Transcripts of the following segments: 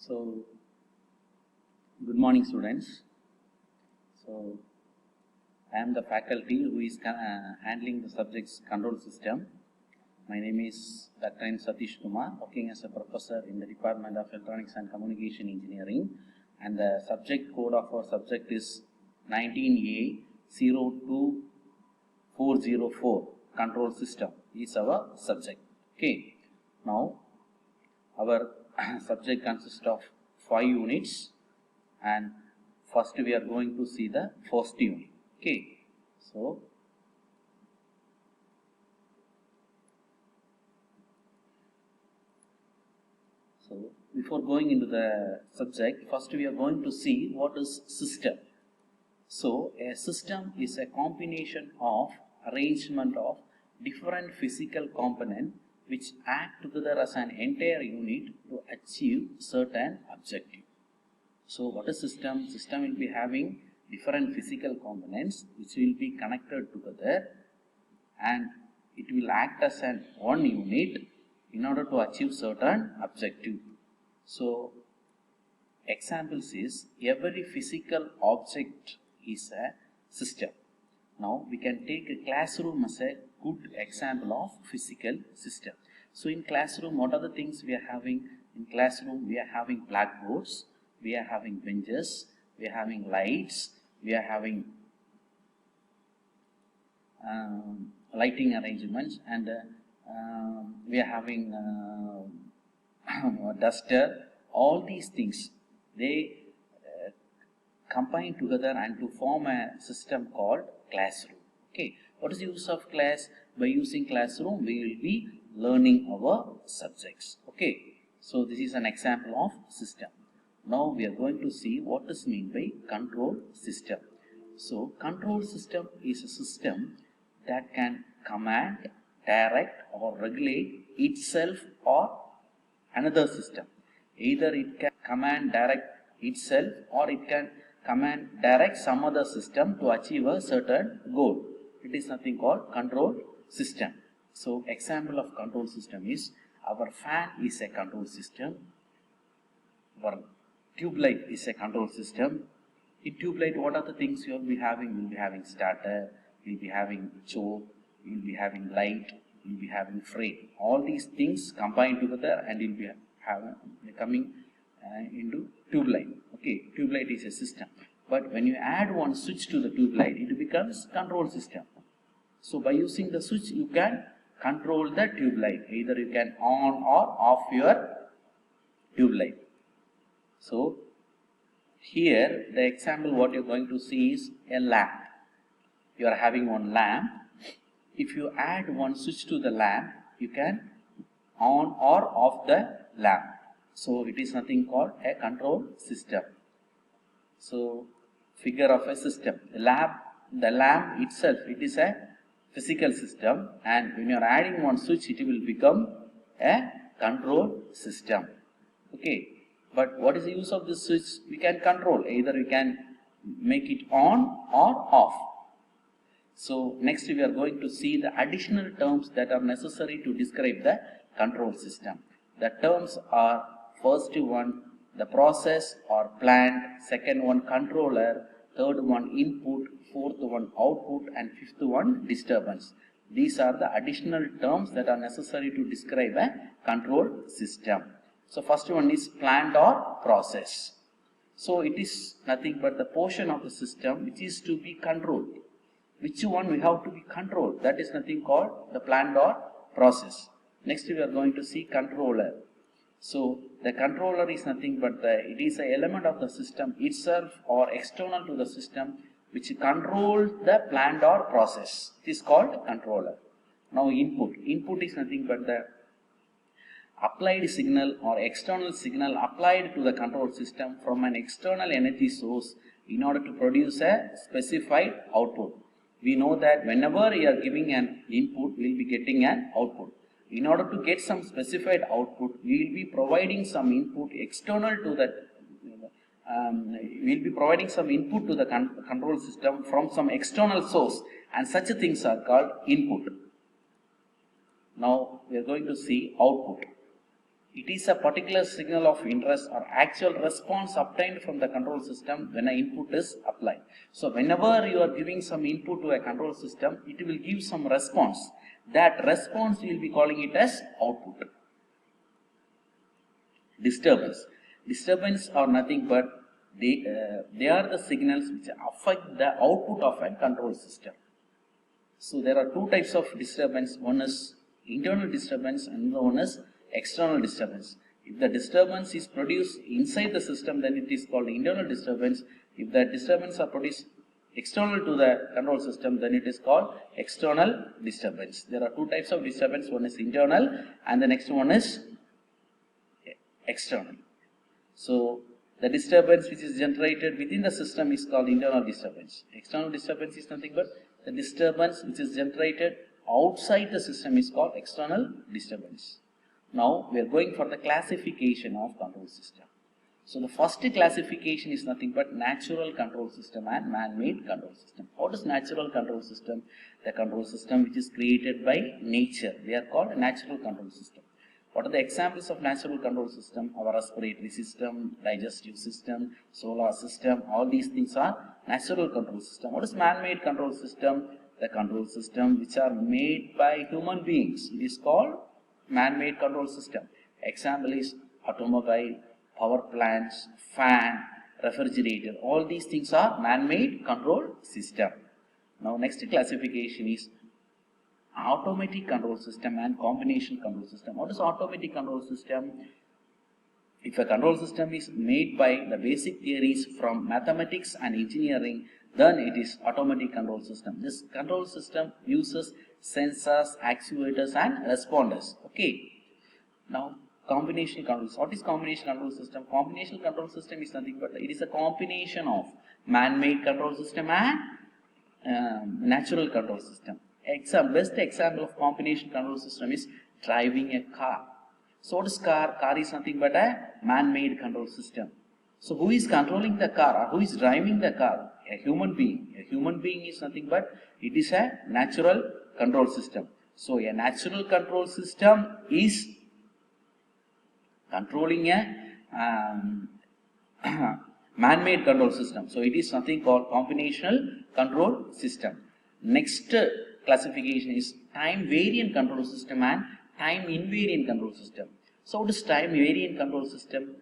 So, good morning, students. So, I am the faculty who is handling the subject's control system. My name is Dr. N. Satish Kumar, working as a professor in the Department of Electronics and Communication Engineering, and the subject code of our subject is 19A02404. Control system is our subject. Okay. Now, our subject consists of 5 units, and first we are going to see the first unit. Okay, so before going into the subject, first we are going to see what is system. So a system is a combination of arrangement of different physical components which act together as an entire unit to achieve certain objective. So what is system? System will be having different physical components which will be connected together, and it will act as an one unit in order to achieve certain objective. So examples is every physical object is a system. Now we can take a classroom as a good example of physical system. So in classroom, what are the things we are having? In classroom, we are having blackboards, we are having benches, we are having lights, we are having lighting arrangements, and we are having duster. All these things, they combine together and to form a system called classroom. Okay, what is the use of class? By using classroom, we will be learning our subjects. Okay, so this is an example of system. Now we are going to see what is meant by control system. So control system is a system that can command, direct or regulate itself or another system. Either it can command, direct itself, or it can command, direct some other system to achieve a certain goal. It is nothing called control system. So example of control system is our fan is a control system. Our tube light is a control system. In tube light, what are the things you will be having? You will be having starter, you will be having choke, you will be having light, you will be having frame. All these things combined together and you will be coming into tube light. Okay, tube light is a system. But when you add one switch to the tube light, it becomes control system. So by using the switch, you can control the tube light. Either you can on or off your tube light. So here the example what you are going to see is a lamp. You are having one lamp. If you add one switch to the lamp, you can on or off the lamp. So it is nothing called a control system. So figure of a system. The lamp itself, it is a physical system, and when you are adding one switch, it will become a control system. Okay. But what is the use of this switch? We can control. Either we can make it on or off. So next we are going to see the additional terms that are necessary to describe the control system. The terms are: first one, the process or plant; second one, controller; third one, input; fourth one, output; and fifth one, disturbance. These are the additional terms that are necessary to describe a control system. So first one is plant or process. So it is nothing but the portion of the system which is to be controlled. Which one we have to be controlled? That is nothing called the plant or process. Next we are going to see controller. So the controller is nothing but it is an element of the system itself or external to the system which controls the plant or process. It is called controller. Now input. Input is nothing but the applied signal or external signal applied to the control system from an external energy source in order to produce a specified output. We know that whenever we are giving an input, we will be getting an output. In order to get some specified output, we will be providing some input external to that. We will be providing some input to the control system from some external source, and such things are called input. Now we are going to see output. It is a particular signal of interest or actual response obtained from the control system when an input is applied. So whenever you are giving some input to a control system, it will give some response. That response we will be calling it as output. Disturbance. Disturbance are nothing but they are the signals which affect the output of a control system. So there are two types of disturbance. One is internal disturbance and the one is external disturbance. If the disturbance is produced inside the system, then it is called internal disturbance. If the disturbance are produced external to the control system, then it is called external disturbance. There are two types of disturbance. One is internal and the next one is external. So the disturbance which is generated within the system is called internal disturbance. External disturbance is nothing but the disturbance which is generated outside the system is called external disturbance. Now we are going for the classification of control system. So the first classification is nothing but natural control system and man-made control system. What is natural control system? The control system which is created by nature. They are called natural control system. What are the examples of natural control system? Our respiratory system, digestive system, solar system, all these things are natural control system. What is man-made control system? The control system which are made by human beings. It is called man-made control system. Example is automobile, power plants, fan, refrigerator. All these things are man-made control system. Now next classification is automatic control system and combination control system. What is automatic control system? If a control system is made by the basic theories from mathematics and engineering, then it is automatic control system. This control system uses sensors, actuators and responders. Okay. Now combination control. What is combination control system? Combination control system is nothing but it is a combination of man-made control system and natural control system. Best example of combination control system is driving a car. So what is car? Car is nothing but a man-made control system. So who is controlling the car or who is driving the car? A human being. A human being is nothing but it is a natural control system. So a natural control system is controlling a man-made control system. So it is something called combinational control system. Next classification is time variant control system and time invariant control system. So what is time variant control system?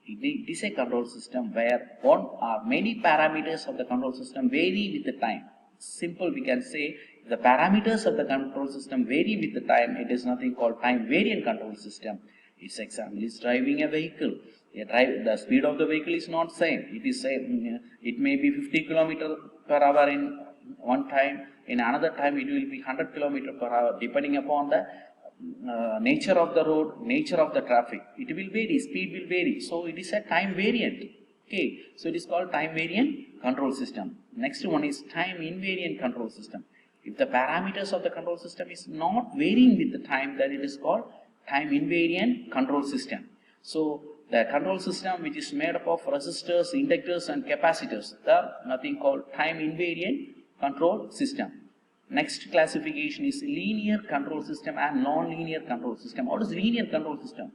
It is a control system where one or many parameters of the control system vary with the time. Simple, we can say the parameters of the control system vary with the time. It is nothing called time variant control system. Its example is driving a vehicle. The speed of the vehicle is not same. It is same. It may be 50 km per hour in one time. In another time, it will be 100 km per hour, depending upon the nature of the road, nature of the traffic. It will vary. Speed will vary. So it is a time variant. Okay. So it is called time variant control system. Next one is time invariant control system. If the parameters of the control system is not varying with the time, then it is called time invariant control system. So the control system which is made up of resistors, inductors and capacitors, the nothing called time invariant control system. Next classification is linear control system and non-linear control system. What is linear control system?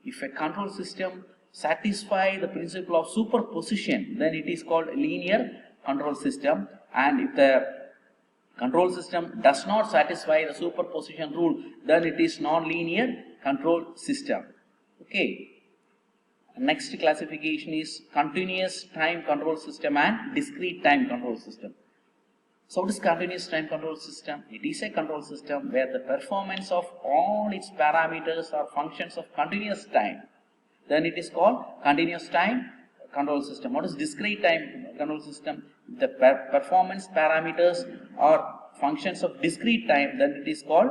If a control system satisfies the principle of superposition, then it is called linear control system. And if the control system does not satisfy the superposition rule, then it is non-linear control system. Okay. Next classification is continuous time control system and discrete time control system. So what is continuous time control system? It is a control system where the performance of all its parameters are functions of continuous time. Then it is called continuous time control system. What is discrete time control system? The performance parameters are functions of discrete time, then it is called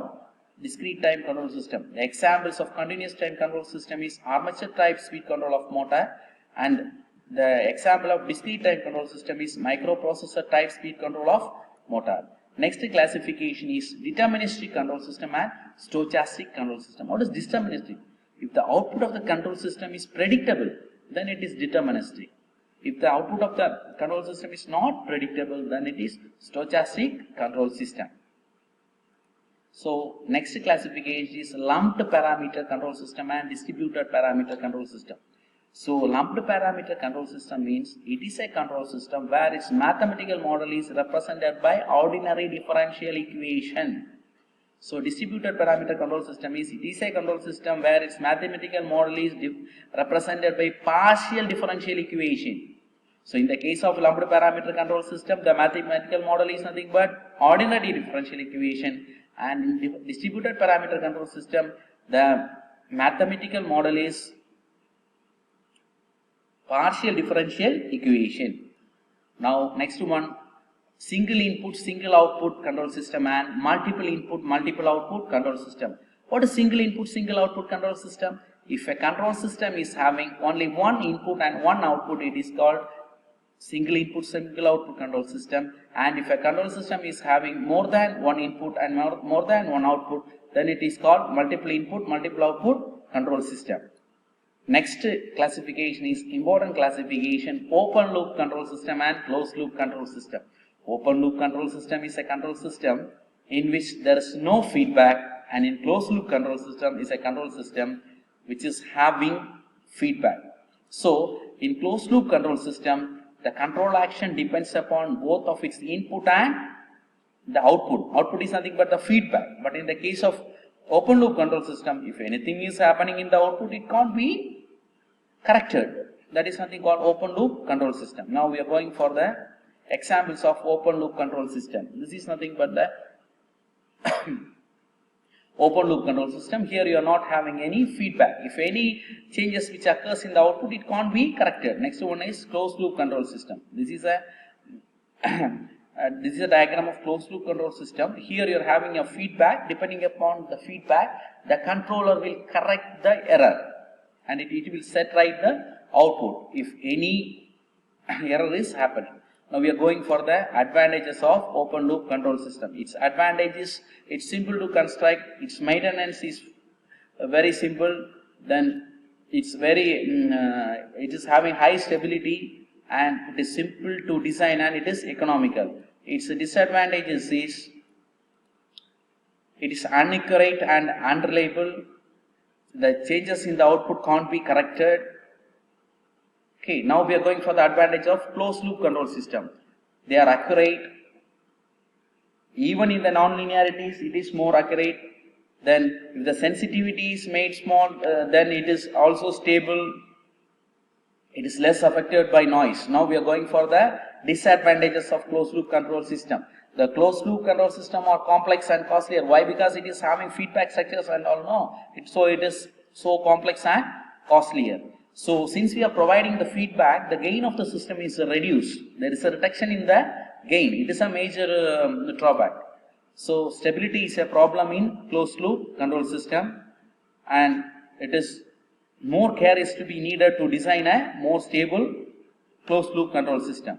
discrete time control system. The examples of continuous time control system is armature type speed control of motor, and the example of discrete time control system is microprocessor type speed control of motor. Next classification is deterministic control system and stochastic control system. What is deterministic? If the output of the control system is predictable, then it is deterministic. If the output of the control system is not predictable, then it is stochastic control system. So next classification is lumped parameter control system and distributed parameter control system. So lumped parameter control system means it is a control system where its mathematical model is represented by ordinary differential equation. So distributed parameter control system is it is a control system where its mathematical model is represented by partial differential equation. So in the case of lumped parameter control system, the mathematical model is nothing but ordinary differential equation, and in distributed parameter control system, the mathematical model is partial differential equation. Now next one, single input single output control system and multiple input multiple output control system. What is single input single output control system? If a control system is having only one input and one output, it is called single input single output control system, and if a control system is having more than one input and more than one output, then it is called multiple input multiple output control system. Next classification is important classification, open loop control system and closed loop control system. Open loop control system is a control system in which there is no feedback, and in closed loop control system is a control system which is having feedback. So in closed loop control system, the control action depends upon both of its input and the output. Output is nothing but the feedback. But in the case of open loop control system, if anything is happening in the output, it can't be corrected. That is something called open loop control system. Now we are going for the examples of open loop control system. This is nothing but the open loop control system. Here you are not having any feedback. If any changes which occurs in the output, it can't be corrected. Next one is closed loop control system. This is a this is a diagram of closed loop control system. Here you are having a feedback. Depending upon the feedback, the controller will correct the error, and it will set right the output if any error is happening. Now we are going for the advantages of open loop control system. Its advantages: it's simple to construct, its maintenance is very simple, then it's very it is having high stability, and it is simple to design, and it is economical. Its disadvantages is it is inaccurate and unreliable. The changes in the output can't be corrected. Okay, now we are going for the advantage of closed loop control system. They are accurate. Even in the non-linearities, it is more accurate. Then if the sensitivity is made small, then it is also stable. It is less affected by noise. Now we are going for the disadvantages of closed loop control system. The closed loop control system are complex and costlier. Why? Because it is having feedback structures and all. No, so it is so complex and costlier. So since we are providing the feedback, the gain of the system is reduced. There is a reduction in the gain. It is a major drawback. So stability is a problem in closed loop control system, and it is more care is to be needed to design a more stable closed loop control system.